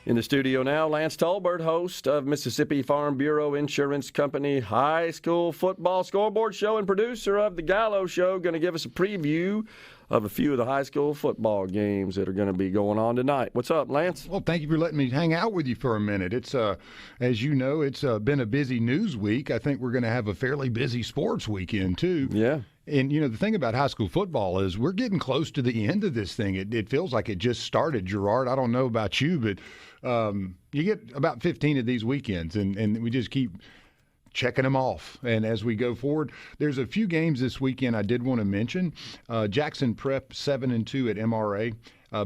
In the studio now, Lance Tolbert, host of Mississippi Farm Bureau Insurance Company High School Football Scoreboard Show and producer of the Gallo Show, going to give us a preview of a few of the high school football games that are going to be going on tonight. What's up, Lance? Well, thank you for letting me hang out with you for a minute. It's, as you know, it's been a busy news week. I think we're going to have a fairly busy sports weekend, too. Yeah. And, you know, the thing about high school football is we're getting close to the end of this thing. It feels like it just started, Gerard. I don't know about you, but you get about 15 of these weekends, and we just keep checking them off. And as we go forward, there's a few games this weekend I did want to mention. Jackson Prep 7-2 at MRA.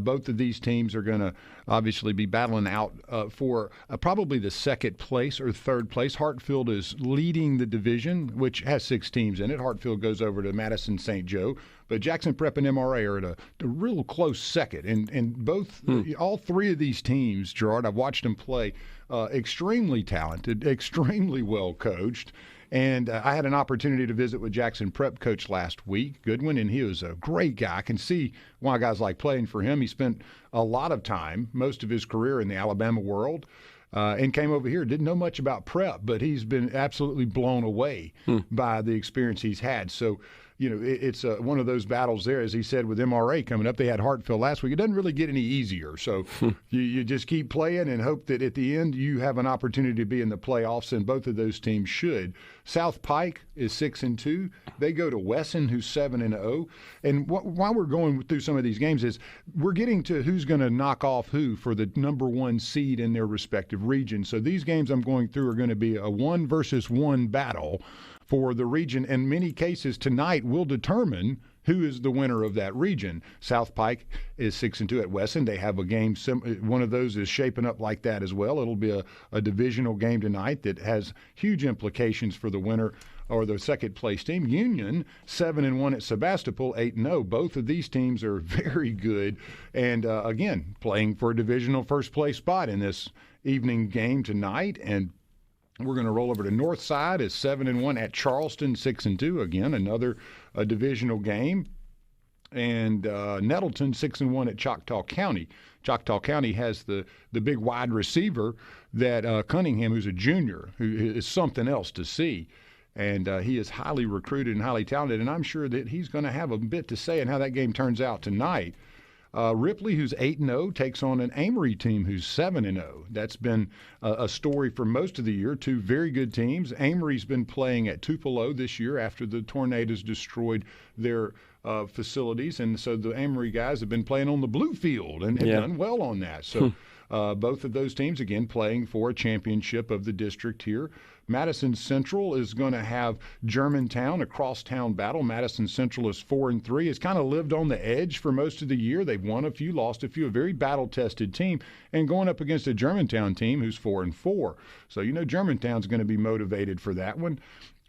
Both of these teams are going to obviously be battling out for probably the second place or third place. Hartfield is leading the division, which has 6 teams in it. Hartfield goes over to Madison St. Joe. But Jackson Prep and MRA are at a real close second. And both, all 3 of these teams, Gerard, I've watched them play, extremely talented, extremely well coached. And I had an opportunity to visit with Jackson Prep coach last week, Goodwin, and he was a great guy. I can see why guys like playing for him. He spent a lot of time, most of his career in the Alabama world, and came over here. Didn't know much about prep, but he's been absolutely blown away by the experience he's had. So, you know, it's one of those battles there, as he said, with MRA coming up. They had Hartfield last week. It doesn't really get any easier. So you just keep playing and hope that at the end you have an opportunity to be in the playoffs, and both of those teams should. South Pike is 6-2. They go to Wesson, who's 7-0. And while we're going through some of these games is we're getting to who's going to knock off who for the number 1 seed in their respective region. So these games I'm going through are going to be a 1-versus-1 battle for the region. In many cases tonight will determine who is the winner of that region. South Pike is 6-2 at Wesson. They have a game, one of those is shaping up like that as well. It'll be a divisional game tonight that has huge implications for the winner or the second place team. Union 7-1 at Sebastopol, 8-0. Both of these teams are very good, and again playing for a divisional first place spot in this evening game tonight. And we're going to roll over to Northside is 7-1 at Charleston, 6-2. Again, another divisional game. And Nettleton 6-1 at Choctaw County. Choctaw County has the big wide receiver that Cunningham, who's a junior, who is something else to see. And he is highly recruited and highly talented, and I'm sure that he's going to have a bit to say in how that game turns out tonight. Ripley, who's 8-0, takes on an Amory team who's 7-0. That's been a story for most of the year. 2 very good teams. Amory's been playing at Tupelo this year after the tornadoes destroyed their facilities, and so the Amory guys have been playing on the blue field and have done well on that. So both of those teams, again, playing for a championship of the district here. Madison Central is going to have Germantown, a crosstown battle. Madison Central is 4-3. It's kind of lived on the edge for most of the year. They've won a few, lost a few, a very battle-tested team, and going up against a Germantown team who's 4-4. So, you know, Germantown's going to be motivated for that one.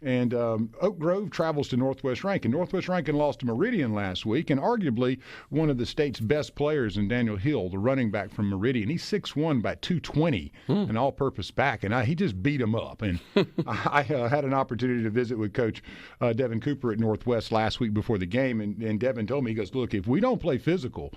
And Oak Grove travels to Northwest Rankin. Northwest Rankin lost to Meridian last week, and arguably one of the state's best players in Daniel Hill, the running back from Meridian. He's 6'1", by 220, an all-purpose back, and he just beat him up. And I had an opportunity to visit with Coach Devin Cooper at Northwest last week before the game, and Devin told me, he goes, look, if we don't play physical,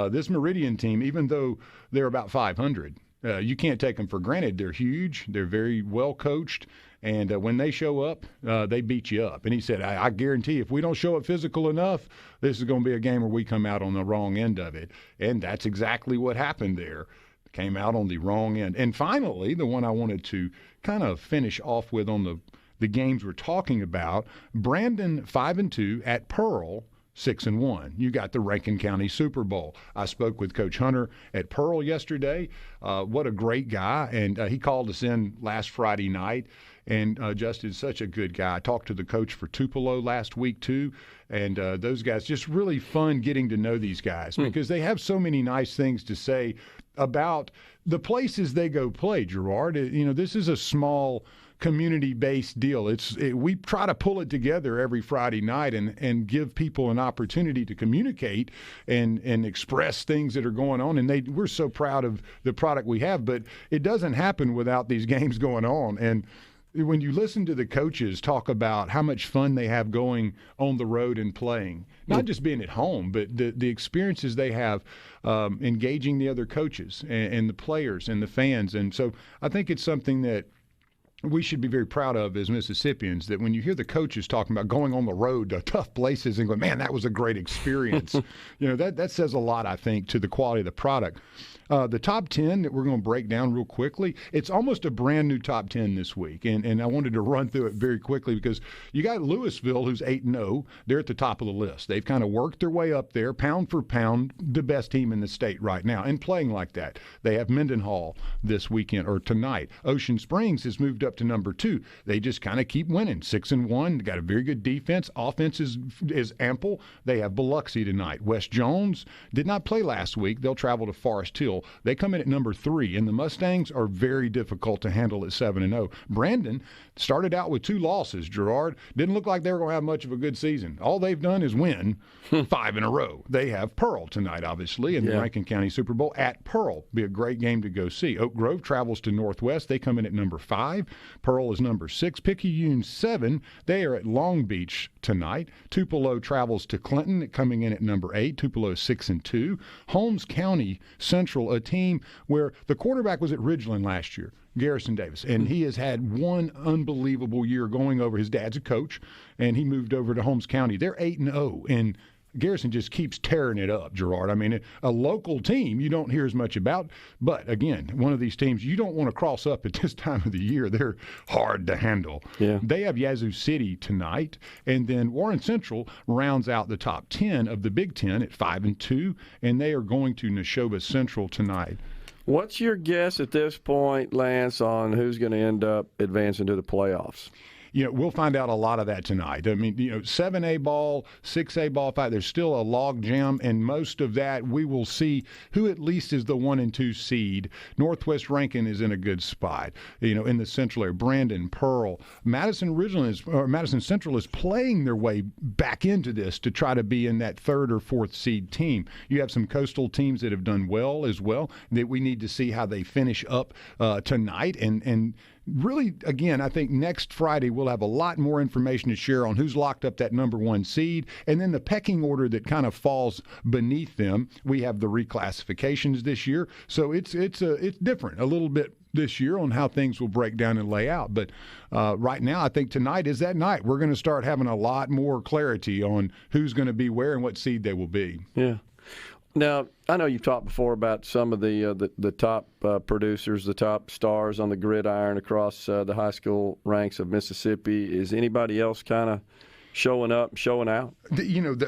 this Meridian team, even though they're about 500, you can't take them for granted. They're huge. They're very well coached. And when they show up, they beat you up. And he said, I guarantee if we don't show up physical enough, this is going to be a game where we come out on the wrong end of it. And that's exactly what happened there. Came out on the wrong end. And finally, the one I wanted to kind of finish off with on the games we're talking about, Brandon 5-2 at Pearl, 6-1. You got the Rankin County Super Bowl. I spoke with Coach Hunter at Pearl yesterday. What a great guy. And he called us in last Friday night. And Justin's such a good guy. I talked to the coach for Tupelo last week, too. And those guys, just really fun getting to know these guys because they have so many nice things to say about the places they go play, Gerard. You know, this is a small community-based deal. We try to pull it together every Friday night and give people an opportunity to communicate and express things that are going on. And we're so proud of the product we have, but it doesn't happen without these games going on. And when you listen to the coaches talk about how much fun they have going on the road and playing, not just being at home, but the experiences they have engaging the other coaches and the players and the fans. And so I think it's something that we should be very proud of as Mississippians, that when you hear the coaches talking about going on the road to tough places and going, man, that was a great experience, that says a lot, I think, to the quality of the product. The top 10 that we're going to break down real quickly, it's almost a brand new top 10 this week. And I wanted to run through it very quickly because you got Louisville, who's 8-0. They're at the top of the list. They've kind of worked their way up there, pound for pound, the best team in the state right now, and playing like that. They have Mendenhall this weekend or tonight. Ocean Springs has moved up to number 2. They just kind of keep winning, 6-1. They got a very good defense. Offense is ample. They have Biloxi tonight. West Jones did not play last week. They'll travel to Forest Hill. They come in at number 3, and the Mustangs are very difficult to handle at 7-0. Brandon started out with 2 losses. Gerard didn't look like they were going to have much of a good season. All they've done is win 5 in a row. They have Pearl tonight, obviously, in the Rankin County Super Bowl at Pearl. Be a great game to go see. Oak Grove travels to Northwest. They come in at number 5. Pearl is number 6. Picayune 7. They are at Long Beach tonight. Tupelo travels to Clinton, coming in at number 8. Tupelo is 6-2. Holmes County Central, a team where the quarterback was at Ridgeland last year, Garrison Davis, and he has had one unbelievable year going over. His dad's a coach, and he moved over to Holmes County. They're 8-0, and Garrison just keeps tearing it up, Gerard. I mean, a local team you don't hear as much about, but again, one of these teams you don't want to cross up at this time of the year. They're hard to handle. Yeah. They have Yazoo City tonight, and then Warren Central rounds out the top 10 of the Big Ten at 5-2, and they are going to Neshoba Central tonight. What's your guess at this point, Lance, on who's going to end up advancing to the playoffs? We'll find out a lot of that tonight. I mean, 7A ball, 6A ball fight, there's still a log jam, and most of that we will see who at least is the 1 and 2 seed. Northwest Rankin is in a good spot, in the central area. Brandon, Pearl, Madison Central is playing their way back into this to try to be in that 3rd or 4th seed team. You have some coastal teams that have done well as well that we need to see how they finish up tonight. And really, again, I think next Friday we'll have a lot more information to share on who's locked up that number 1 seed, and then the pecking order that kind of falls beneath them. We have the reclassifications this year, so it's different a little bit this year on how things will break down and lay out. But right now, I think tonight is that night. We're going to start having a lot more clarity on who's going to be where and what seed they will be. Yeah. Now, I know you've talked before about some of the top producers, the top stars on the gridiron across the high school ranks of Mississippi. Is anybody else kind of showing up, showing out?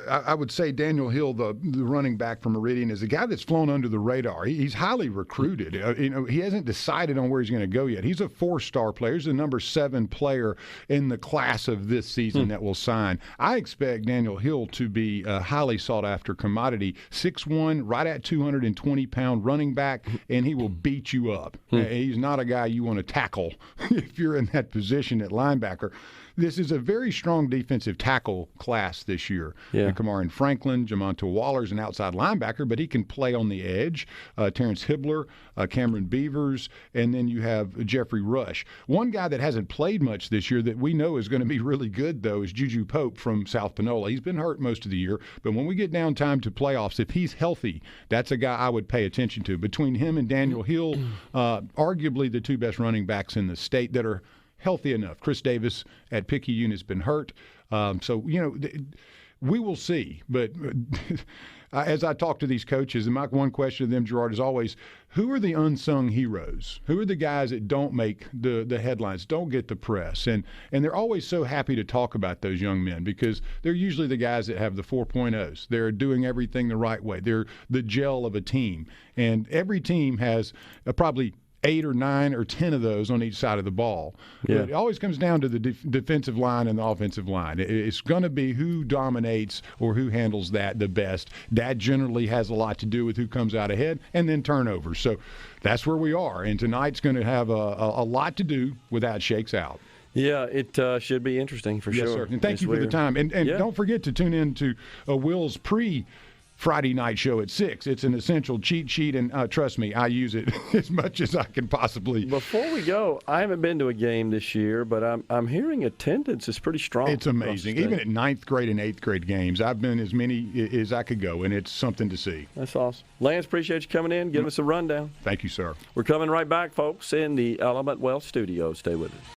I would say Daniel Hill, the running back from Meridian, is a guy that's flown under the radar. He's highly recruited. He hasn't decided on where he's going to go yet. He's a 4-star player. He's the number 7 player in the class of this season that will sign. I expect Daniel Hill to be a highly sought-after commodity. 6'1", right at 220-pound running back, and he will beat you up. He's not a guy you want to tackle if you're in that position at linebacker. This is a very strong defensive tackle class this year. Yeah. Kamarin Franklin, Jamonta Waller's an outside linebacker, but he can play on the edge. Terrence Hibbler, Cameron Beavers, and then you have Jeffrey Rush. One guy that hasn't played much this year that we know is going to be really good, though, is Juju Pope from South Panola. He's been hurt most of the year, but when we get down time to playoffs, if he's healthy, that's a guy I would pay attention to. Between him and Daniel Hill, arguably the 2 best running backs in the state that are healthy enough. Chris Davis at Picayune has been hurt. So we will see. But as I talk to these coaches, and my one question to them, Gerard, is always, who are the unsung heroes? Who are the guys that don't make the headlines, don't get the press? And they're always so happy to talk about those young men because they're usually the guys that have the 4.0s. They're doing everything the right way. They're the gel of a team. And every team has probably 8 or 9 or 10 of those on each side of the ball. Yeah. But it always comes down to the defensive line and the offensive line. It's going to be who dominates or who handles that the best. That generally has a lot to do with who comes out ahead and then turnovers. So that's where we are. And tonight's going to have a lot to do with how it shakes out. Yeah, it should be interesting for sure. Yes, sir. And thank you for the time. And don't forget to tune in to Will's Friday night show at 6. It's an essential cheat sheet, and trust me, I use it as much as I can possibly. Before we go, I haven't been to a game this year, but I'm hearing attendance is pretty strong. It's amazing. Even at 9th grade and 8th grade games, I've been as many as I could go, and it's something to see. That's awesome. Lance, appreciate you coming in, giving us a rundown. Thank you, sir. We're coming right back, folks, in the Element Wealth Studio. Stay with us.